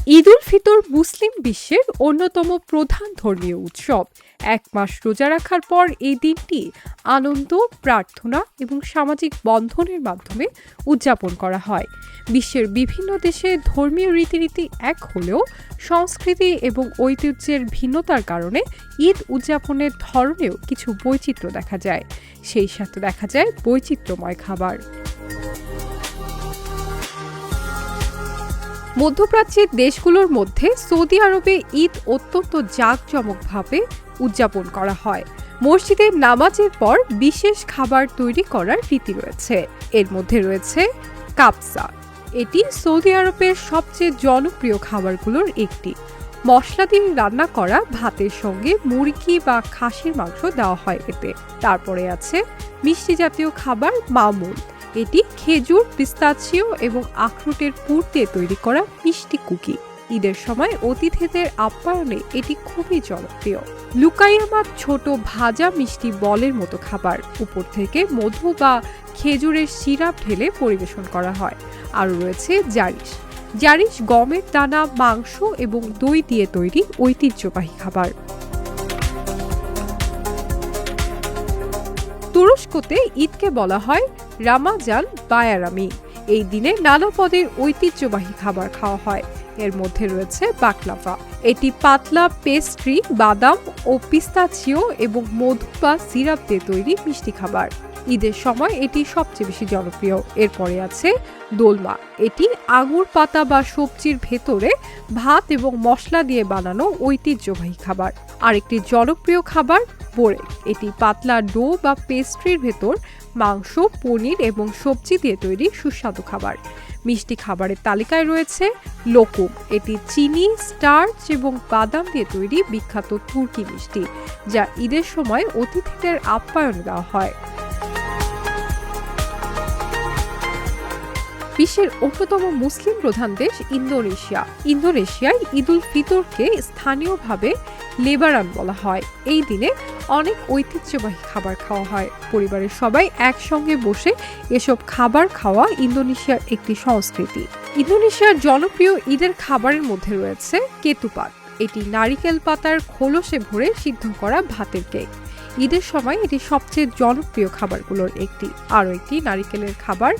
ঈদ উল ফিতর মুসলিম বিশ্বের অন্যতম প্রধান ধর্মীয় উৎসব। এক মাস রোজা রাখার পর এই দিনটি আনন্দ, প্রার্থনা এবং সামাজিক বন্ধনের মাধ্যমে উদযাপন করা হয়। বিশ্বের বিভিন্ন দেশে ধর্মীয় রীতিনীতি এক হলেও সংস্কৃতি এবং ঐতিহ্যের ভিন্নতার কারণে ঈদ উদযাপনের ধরনেও কিছু বৈচিত্র্য দেখা যায়। সেই সাথে দেখা যায় বৈচিত্র্যময় খাবার। মধ্যপ্রাচ্যের দেশগুলোর মধ্যে সৌদি আরবে ঈদ অত্যন্ত জাঁকজমকভাবে উদযাপন করা হয়। মসজিদের নামাজের পর বিশেষ খাবার তৈরি করার রীতি রয়েছে। এর মধ্যে রয়েছে কাবসা। এটি সৌদি আরবের সবচেয়ে জনপ্রিয় খাবারগুলোর একটি। মশলা দিয়ে রান্না করা ভাতের সঙ্গে মুরগি বা খাসির মাংস দেওয়া হয় এতে। তারপরে আছে মিষ্টি জাতীয় খাবার মামুল। এটি খেজুর, পিস্তাচিও এবং আখরোটের পুর দিয়ে তৈরি করা মিষ্টি কুকি। ঈদের সময় অতিথিদের আপ্যায়নে এটি খুবই জনপ্রিয়। লুকাইয়ামাত ছোট ভাজা মিষ্টি বলের মতো খাবার, উপর থেকে মধু বা খেজুরের সিরাপ ঢেলে পরিবেশন করা হয়। আরও রয়েছে জারিশ। জারিশ গমের দানা, মাংস এবং দই দিয়ে তৈরি ঐতিহ্যবাহী খাবার। তুরস্কতে ঈদকে বলা হয় রামাজান বায়ারামি। এই দিনে নানা পদের ঐতিহ্যবাহী খাবার খাওয়া হয়। এর মধ্যে রয়েছে বাকলাভা। এটি পাতলা পেস্ট্রি, বাদাম ও পিস্তাচিও এবং মধু বা সিরাপ দিয়ে তৈরি মিষ্টি খাবার। ঈদের সময় এটি সবচেয়ে বেশি জনপ্রিয়। এরপরে আছে দোলমা। এটি আঙুর পাতা বা সবজির ভেতরে ভাত এবং মশলা দিয়ে বানানো ঐতিহ্যবাহী খাবার। আরেকটি জনপ্রিয় খাবার বোরেক। এটি পাতলা ডো বা পেস্ট্রির ভেতর মাংস, পনির এবং সবজি দিয়ে তৈরি সুস্বাদু খাবার। মিষ্টি খাবারের তালিকায় রয়েছে লোকুম। এটি চিনি, স্টার্চ এবং বাদাম দিয়ে তৈরি বিখ্যাত তুর্কি মিষ্টি, যা ঈদের সময় অতিথিদের আপ্যায়ন দেওয়া হয়। বিশ্বের অন্যতম মুসলিম প্রধান দেশ ইন্দোনেশিয়া। ইন্দোনেশিয়ায় ঈদ উল ফিতরকে স্থানীয়ভাবে লেবারান বলা হয়। এই দিনে অনেক ঐতিহ্যবাহী খাবার খাওয়া হয়। পরিবারের সবাই একসঙ্গে বসে এসব খাবার খাওয়া ইন্দোনেশিয়ার একটি সংস্কৃতি। ইন্দোনেশিয়ার জনপ্রিয় ঈদের খাবারের মধ্যে রয়েছে কেতুপাত। এটি নারিকেল পাতার খোলসে ভরে সিদ্ধ করা ভাতের কেক। ঈদের সময় এটি সবচেয়ে জনপ্রিয় খাবারগুলোর একটি। আরও একটি নারিকেলের খাবার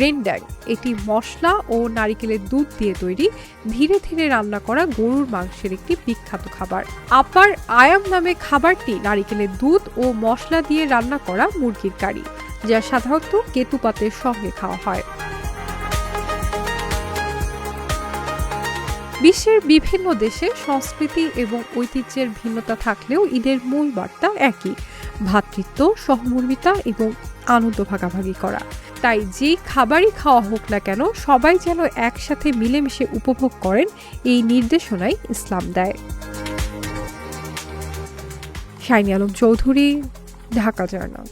রেন্ড্যাং। এটি মশলা ও নারিকেলের দুধ দিয়ে তৈরি ধীরে ধীরে রান্না করা গরুর মাংসের একটি বিখ্যাত খাবার। আপার আয়াম নামে খাবারটি নারিকেলের দুধ ও মশলা দিয়ে রান্না করা মুরগির কারি, যা সাধারণত কেতুপাতের সঙ্গে খাওয়া হয়। বিশ্বের বিভিন্ন দেশে সংস্কৃতি এবং ঐতিহ্যের ভিন্নতা থাকলেও ঈদের মূল বার্তা একই: ভ্রাতৃত্ব, সহমর্মিতা এবং আনন্দ ভাগাভাগি করা। তাই যে খাবারই খাওয়া হোক না কেন, সবাই যেন একসাথে মিলেমিশে উপভোগ করেন, এই নির্দেশনাই ইসলাম দেয়। Shiny Alam Chowdhury, Dhaka journal.